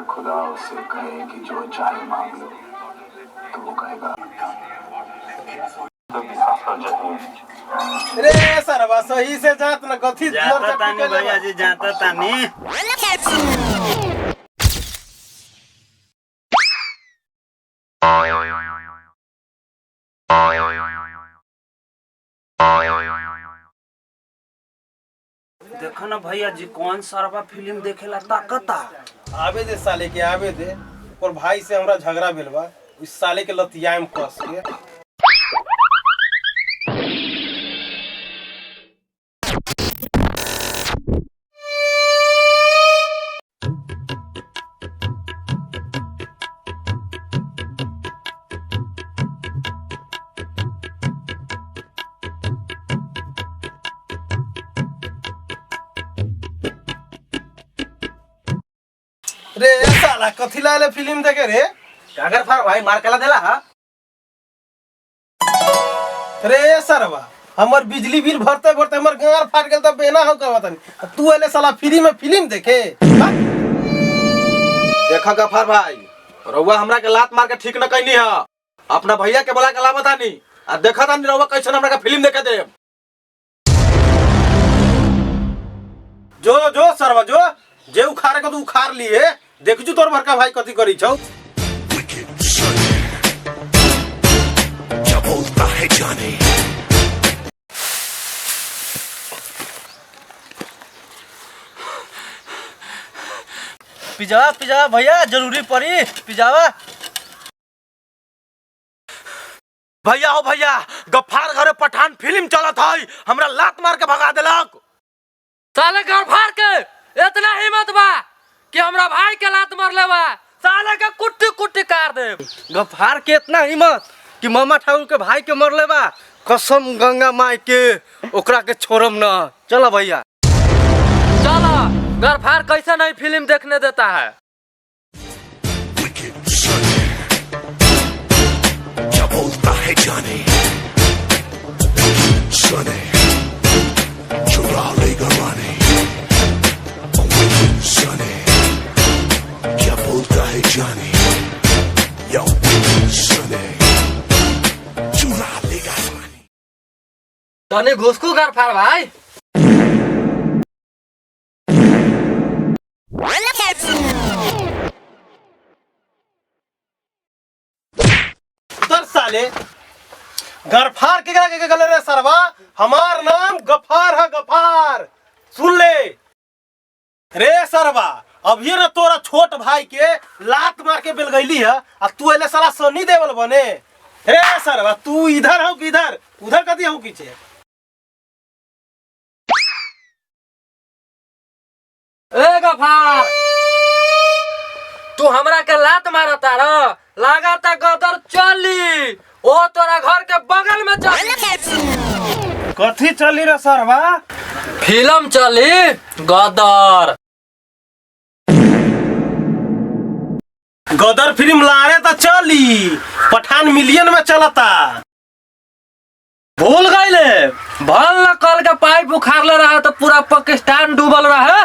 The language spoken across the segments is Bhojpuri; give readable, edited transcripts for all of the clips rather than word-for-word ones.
खुदा उससे कहे कि जो चाहे मांग लो तो वो कहेगा रे सरवा सही से जात न कथी जाता तानी भैया जी जाता तानी। देखो ना भैया जी कौन सरवा फिल्म देखेला ताकता। आवे दे साले के आवे दे और भाई से हमरा झगड़ा भेल बा इस साले के लतियाम कस के। रे साला कथी लाले फिल्म देखे रे अगर फार भाई मार कला देला हा। रे सरवा हमर बिजली बिल भरते भरते हमर गांड फाट गेल त बेना हो कहतन तू एले साला फ्री में फिल्म देखे। देखा गफार भाई रउआ हमरा के लात मार के ठीक न कहनी है अपना भैया के बोला के ला बतानी आ देखा तानी रउआ कैसन हमरा के फिल्म देखे दे। जो जो सरवा जो जे उखाड़े को तू उखाड़ लिए देखजू तोर बड़का भाई कथी करी छौ। पिजावा पिजावा भैया जरूरी पड़ी पिजावा। भैया हो भैया गफार घरे पठान फिल्म चलत है हमरा लात मार के भगा देलक। साले गफार के इतना हिम्मत बा कि हमरा भाई के लात मार लेवा साले के कुट्टी कुट्टी काट दे। गफार के इतना हिम्मत कि मामा ठाकुर के भाई के मरले बा कसम गंगा माई के ओकरा के छोड़म ना। चलो भैया चलो गफार कैसे नहीं फिल्म देखने देता है। चुरा लेगा रानी क्या बोलता है जानी यो सुने चुरा लेगा रानी। तने घुसकू गफार भाई। तर साले गरफार के गले रे सरवा हमार नाम गफार है गफार सुन ले रे सरवा अभी न तोरा छोट भाई के लात मार के बेल गईली है आ तू एले साला सनी देवल बने। रे सरवा तू इधर हो कि इधर उधर कथी हो पीछे। ए गफार तू हमरा के लात मारता र लगाता गदर चली ओ तोरा घर के बगल में चली। कथी चली रे सरवा फिल्म चली गदर। गदर फिल्म लारे तो चली पठान मिलियन में चलता। भूल गईले भल न कल के पाइप उखाड़ ले रहा तो पूरा पाकिस्तान डूबल रहा।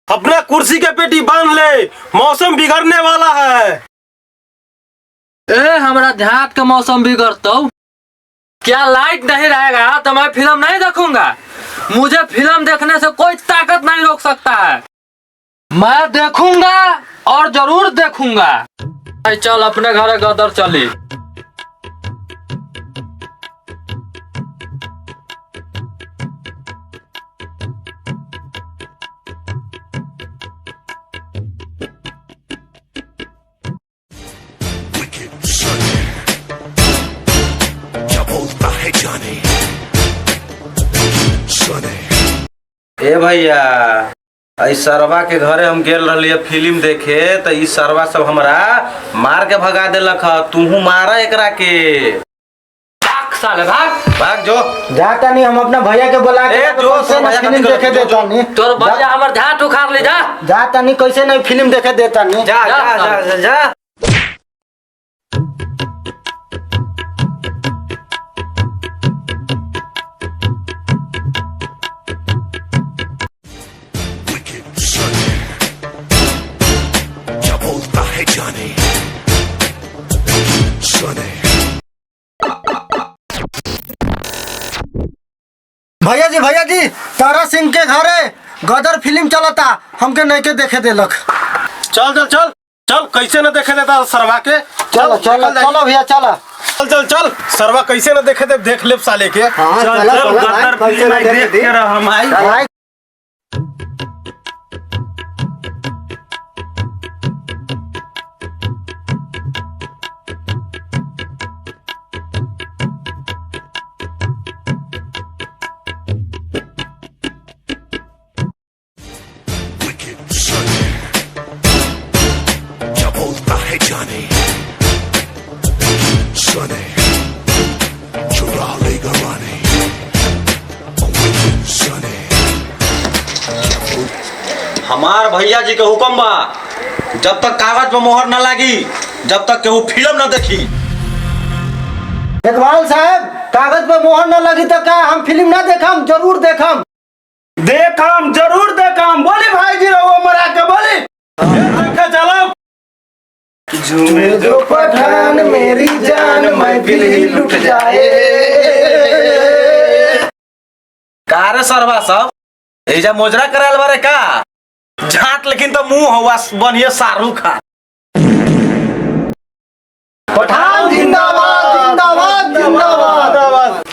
अपना कुर्सी के पेटी बांध ले मौसम बिगड़ने वाला है। ए हमरा ध्यान के मौसम बिगड़ता क्या लाइट नहीं रहेगा तो मैं फिल्म नहीं देखूंगा। मुझे फिल्म देखने से कोई ताकत नहीं रोक सकता है। मैं देखूंगा और जरूर देखूंगा। चल अपने घर गदर चली। ए भैया इस सरवा के घरे हम गेल रहिए फिल्म देखे तो इस सरवा सब हमरा मार के भगा देलक ह। तूहू मारा एकरा के। भाग साले भाग भाग जो जाता नहीं हम अपना भैया के बुला के जो कैसे नहीं फिल्म देखे देता नहीं। तोर भैया हमर ध्यान उखाड़ ले जा। जाता नहीं कैसे नहीं फिल्म देखे देता नहीं। जा जा जा जा, जा। भैया जी तारा सिंह के घरे गदर फिल्म चलता, हमके नहीं के देखे देलक। चल चल चल चल, कैसे न देखे देता सरवा के। चलो चलो चलो भैया चलो। चल चल चल, सरवा कैसे न देखे दे, देख ले साले के। हाँ, चल चलो, चल, चलो, गदर भाई, फिल्म कैसे न देख देखे के रह हम आई। भाई हमार भैया जी के हुक्म बा, जब तक कागज पे मोहर न लागी, जब तक केहू फिल्म न देखी। इकबाल साहब, कागज पे मोहर न लगी तो क्या हम फिल्म ना देखम? जरूर देखम। देखम जरूर देखम। बोली भाई जी रहो मरा के बोली। देखे चलो। जो पठान मेरी जान महफिल ही लुट जाए। का रे सरवा सब एजा मोजरा कराल बारे का? झाट लेकिन तो मुंह हवा बनिए शाहरुख खान। पठान जिंदाबाद जिंदाबाद जिंदाबाद।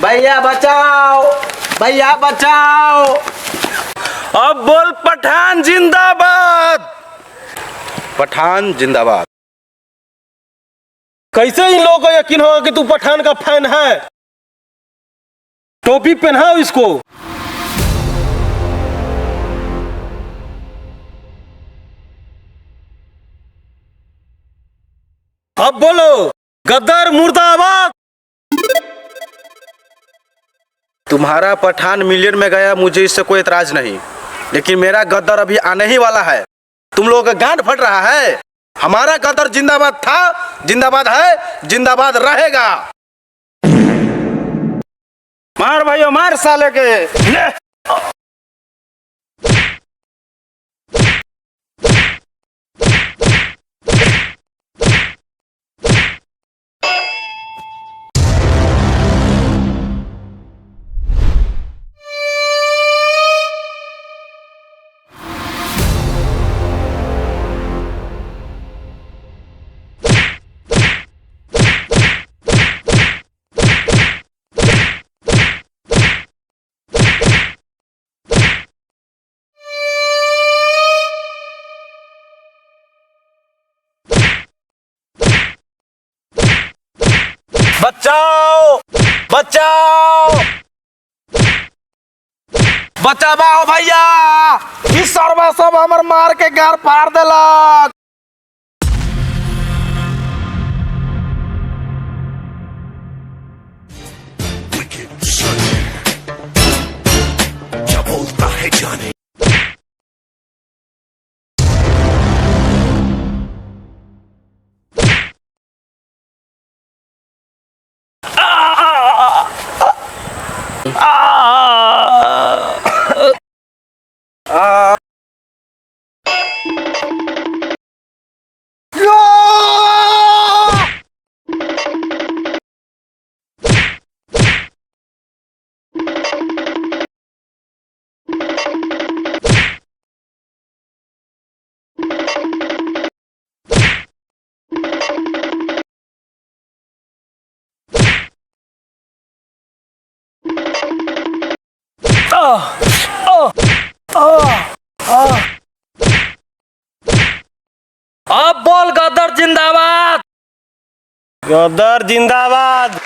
भैया बचाओ, भैया बचाओ। अब बोल पठान जिंदाबाद। पठान जिंदाबाद। कैसे इन लोगों को यकीन होगा कि तू पठान का फैन है? टोपी पहनाओ इसको। अब बोलो गद्दार मुर्दाबाद। तुम्हारा पठान मिलियन में गया, मुझे इससे कोई एतराज नहीं, लेकिन मेरा गद्दार अभी आने ही वाला है। तुम लोगों का गांड फट रहा है। हमारा गद्दार जिंदाबाद था, जिंदाबाद है, जिंदाबाद रहेगा। मार भाइयों मार साले के। ले। बचाओ, बचाओ, बचाओ भैया। इस सरवा सब हमर मार के गार फाड़ देलक। अब बोल गदर जिंदाबाद। गद्दार जिंदाबाद।